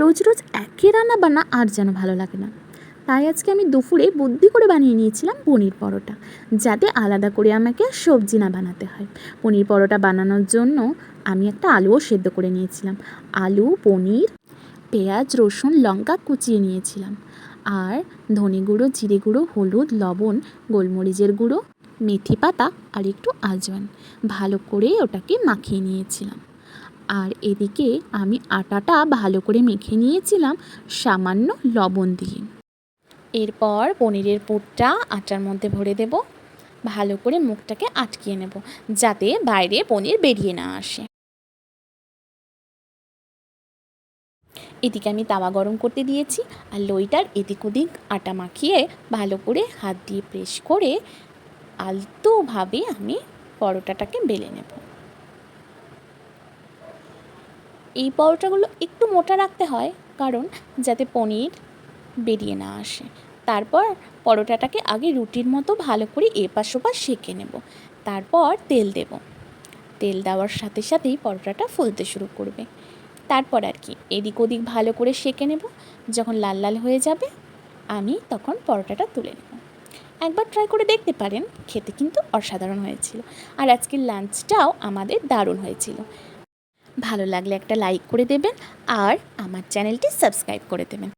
রোজ রোজ একই রান্না বান্না আর যেন ভালো লাগে না। তাই আজকে আমি দুপুরে বুদ্ধি করে বানিয়ে নিয়েছিলাম পনির পরোটা, যাতে আলাদা করে আমাকে সবজি না বানাতে হয়। পনির পরোটা বানানোর জন্য আমি একটা আলুও সেদ্ধ করে নিয়েছিলাম। আলু, পনির, পেঁয়াজ, রসুন, লঙ্কা কুচিয়ে নিয়েছিলাম। আর ধনে গুঁড়ো, জিরে গুঁড়ো, হলুদ, লবণ, গোলমরিচের গুঁড়ো, মেথি পাতা আর একটু আজওয়ান ভালো করে ওটাকে মাখিয়ে নিয়েছিলাম। আর এদিকে আমি আটাটা ভালো করে মেখে নিয়েছিলাম সামান্য লবণ দিয়ে। এরপর পনিরের পুরটা আটার মধ্যে ভরে দেব। ভালো করে মুখটাকে আটকিয়ে নেব, যাতে বাইরে পনির বেরিয়ে না আসে। এদিকে আমি তাওয়া গরম করতে দিয়েছি, আর লইটার এদিক ওদিক আটা মাখিয়ে ভালো করে হাত দিয়ে প্রেস করে আলতোভাবে আমি পরোটাটাকে বেলে নেব। এই পরোটাগুলো একটু মোটা রাখতে হয়, কারণ যাতে পনির বেরিয়ে না আসে। তারপর পরোটাটাকে আগে রুটির মতো ভালো করে এপাশ ওপাশ সেঁকে নেব। তারপর তেল দেব। তেল দেওয়ার সাথে সাথেই পরোটাটা ফুলতে শুরু করবে। তারপর আর কি এদিক ওদিক ভালো করে সেঁকে নেব। যখন লাল লাল হয়ে যাবে আমি তখন পরোটাটা তুলে নেব। একবার ট্রাই করে দেখতে পারেন, খেতে কিন্তু অসাধারণ হয়েছিল। আর আজকের লাঞ্চটাও আমাদের দারুণ হয়েছিল। ভালো লাগলে একটা লাইক করে দেবেন আর আমার চ্যানেলটি সাবস্ক্রাইব করে দেবেন।